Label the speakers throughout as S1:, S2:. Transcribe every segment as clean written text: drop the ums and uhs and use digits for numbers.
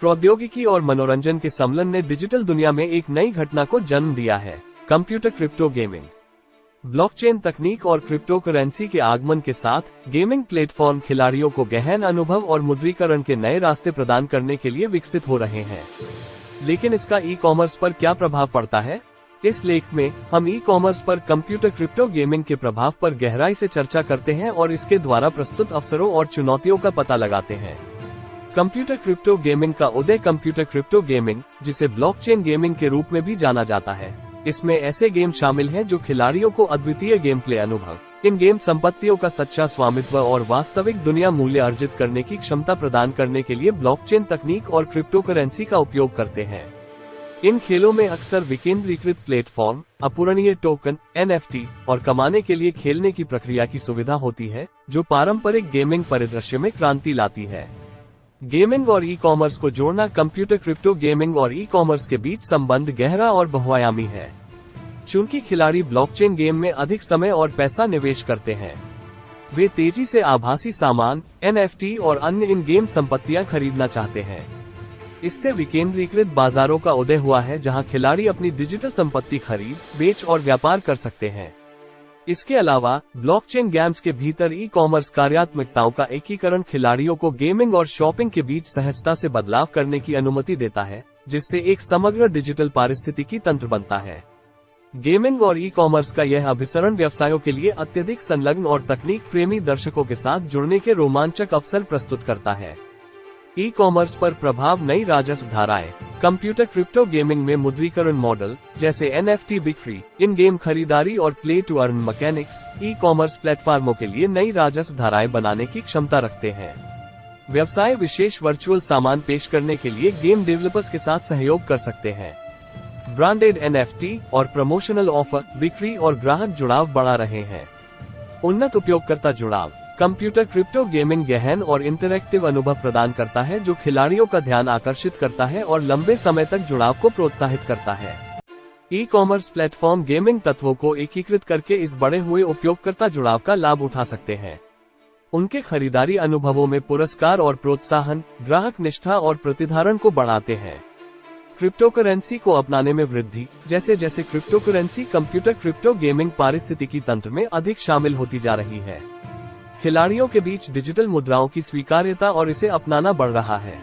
S1: प्रौद्योगिकी और मनोरंजन के सम्मिलन ने डिजिटल दुनिया में एक नई घटना को जन्म दिया है, कंप्यूटर क्रिप्टो गेमिंग। ब्लॉकचेन तकनीक और क्रिप्टो करेंसी के आगमन के साथ गेमिंग प्लेटफॉर्म खिलाड़ियों को गहन अनुभव और मुद्रीकरण के नए रास्ते प्रदान करने के लिए विकसित हो रहे हैं। लेकिन इसका ई कॉमर्स पर क्या प्रभाव पड़ता है? इस लेख में हम ई कॉमर्स पर कंप्यूटर क्रिप्टो गेमिंग के प्रभाव पर गहराई से चर्चा करते हैं और इसके द्वारा प्रस्तुत अवसरों और चुनौतियों का पता लगाते हैं। कंप्यूटर क्रिप्टो गेमिंग का उदय। कंप्यूटर क्रिप्टो गेमिंग, जिसे ब्लॉकचेन गेमिंग के रूप में भी जाना जाता है, इसमें ऐसे गेम शामिल हैं जो खिलाड़ियों को अद्वितीय गेम प्ले अनुभव, इन गेम संपत्तियों का सच्चा स्वामित्व और वास्तविक दुनिया मूल्य अर्जित करने की क्षमता प्रदान करने के लिए ब्लॉकचेन तकनीक और क्रिप्टो करेंसी का उपयोग करते हैं। इन खेलों में अक्सर विकेंद्रीकृत प्लेटफॉर्म, अपूरणीय टोकन, NFT और कमाने के लिए खेलने की प्रक्रिया की सुविधा होती है, जो पारंपरिक गेमिंग परिदृश्य में क्रांति लाती है। गेमिंग और ई कॉमर्स को जोड़ना। कंप्यूटर क्रिप्टो गेमिंग और ई कॉमर्स के बीच संबंध गहरा और बहुआयामी है। चूंकि खिलाड़ी ब्लॉकचेन गेम में अधिक समय और पैसा निवेश करते हैं, वे तेजी से आभासी सामान, NFT और अन्य इन गेम संपत्तियां खरीदना चाहते हैं। इससे विकेंद्रीकृत बाजारों का उदय हुआ है, जहां खिलाड़ी अपनी डिजिटल संपत्ति खरीद, बेच और व्यापार कर सकते हैं। इसके अलावा ब्लॉकचेन गेम्स के भीतर ई कॉमर्स कार्यात्मकताओं का एकीकरण खिलाड़ियों को गेमिंग और शॉपिंग के बीच सहजता से बदलाव करने की अनुमति देता है, जिससे एक समग्र डिजिटल पारिस्थितिकी तंत्र बनता है। गेमिंग और ई कॉमर्स का यह अभिसरण व्यवसायों के लिए अत्यधिक संलग्न और तकनीक प्रेमी दर्शकों के साथ जुड़ने के रोमांचक अवसर प्रस्तुत करता है। ई कॉमर्स पर प्रभाव। नई राजस्व धाराएं। कंप्यूटर क्रिप्टो गेमिंग में मुद्रीकरण मॉडल जैसे NFT, बिक्री, इन गेम खरीदारी और play to earn mechanics e commerce प्लेटफॉर्मों के लिए नई राजस्व धाराएं बनाने की क्षमता रखते हैं। व्यवसाय विशेष वर्चुअल सामान पेश करने के लिए गेम डेवलपर्स के साथ सहयोग कर सकते हैं। ब्रांडेड NFT और प्रमोशनल ऑफर, बिक्री और ग्राहक जुड़ाव बढ़ा रहे हैं। उन्नत उपयोगकर्ता जुड़ाव। कंप्यूटर क्रिप्टो गेमिंग गहन और इंटरैक्टिव अनुभव प्रदान करता है, जो खिलाड़ियों का ध्यान आकर्षित करता है और लंबे समय तक जुड़ाव को प्रोत्साहित करता है। ई कॉमर्स प्लेटफॉर्म गेमिंग तत्वों को एकीकृत करके इस बढ़े हुए उपयोगकर्ता जुड़ाव का लाभ उठा सकते हैं। उनके खरीदारी अनुभवों में पुरस्कार और प्रोत्साहन ग्राहक निष्ठा और प्रतिधारण को बढ़ाते हैं। क्रिप्टो करेंसी को अपनाने में वृद्धि। जैसे जैसे crypto currency computer crypto gaming पारिस्थितिकी तंत्र में अधिक शामिल होती जा रही है, खिलाड़ियों के बीच डिजिटल मुद्राओं की स्वीकार्यता और इसे अपनाना बढ़ रहा है।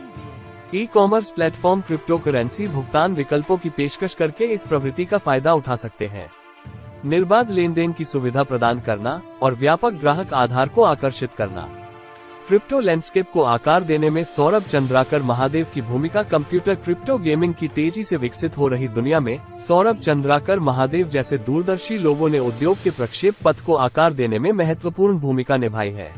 S1: E commerce platform crypto currency भुगतान विकल्पों की पेशकश करके इस प्रवृत्ति का फायदा उठा सकते हैं। निर्बाध लेन देन की सुविधा प्रदान करना और व्यापक ग्राहक आधार को आकर्षित करना। क्रिप्टो लैंडस्केप को आकार देने में सौरभ चंद्राकर महादेव की भूमिका। कंप्यूटर क्रिप्टो गेमिंग की तेजी से विकसित हो रही दुनिया में सौरभ चंद्राकर महादेव जैसे दूरदर्शी लोगों ने उद्योग के प्रक्षेप पथ को आकार देने में महत्वपूर्ण भूमिका निभाई है।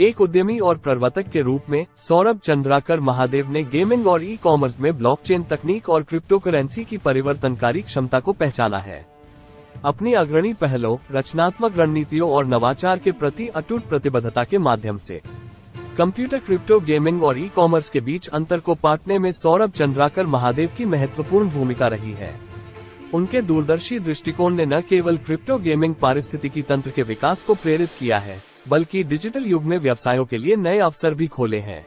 S1: एक उद्यमी और प्रवर्तक के रूप में सौरभ चंद्राकर महादेव ने गेमिंग और ई कॉमर्स में ब्लॉकचेन तकनीक और क्रिप्टो करेंसी की परिवर्तनकारी क्षमता को पहचाना है। अपनी अग्रणी पहलों, रचनात्मक रणनीतियों और नवाचार के प्रति अटूट प्रतिबद्धता के माध्यम से कंप्यूटर क्रिप्टो गेमिंग और ई कॉमर्स के बीच अंतर को पाटने में सौरभ चंद्राकर महादेव की महत्वपूर्ण भूमिका रही है। उनके दूरदर्शी दृष्टिकोण ने न केवल क्रिप्टो गेमिंग पारिस्थितिकी तंत्र के विकास को प्रेरित किया है, बल्कि डिजिटल युग में व्यवसायों के लिए नए अवसर भी खोले हैं।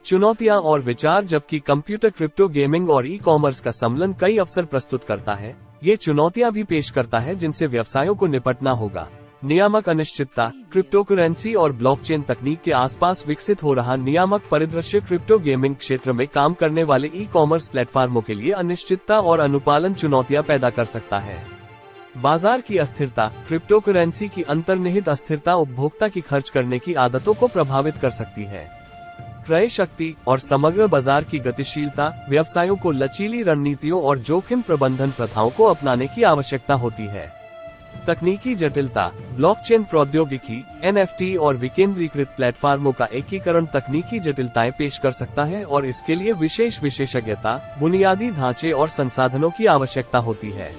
S1: चुनौतियां और विचार। जबकि कंप्यूटर क्रिप्टो गेमिंग और ई कॉमर्स का सम्मिलन कई अवसर प्रस्तुत करता है, ये चुनौतियां भी पेश करता है जिनसे व्यवसायों को निपटना होगा। नियामक अनिश्चितता। क्रिप्टो करेंसी और ब्लॉकचेन तकनीक के आसपास विकसित हो रहा नियामक परिदृश्य क्रिप्टो गेमिंग क्षेत्र में काम करने वाले ई कॉमर्स प्लेटफॉर्मों के लिए अनिश्चितता और अनुपालन चुनौतियां पैदा कर सकता है। बाजार की अस्थिरता। क्रिप्टो करेंसी की अंतर्निहित अस्थिरता उपभोक्ता की खर्च करने की आदतों को प्रभावित कर सकती है। क्रय शक्ति और समग्र बाजार की गतिशीलता। व्यवसायों को लचीली रणनीतियों और जोखिम प्रबंधन प्रथाओं को अपनाने की आवश्यकता होती है। तकनीकी जटिलता। ब्लॉकचेन प्रौद्योगिकी, NFT और विकेंद्रीकृत प्लेटफॉर्मों का एकीकरण तकनीकी जटिलताएं पेश कर सकता है और इसके लिए विशेष विशेषज्ञता, बुनियादी ढांचे और संसाधनों की आवश्यकता होती है।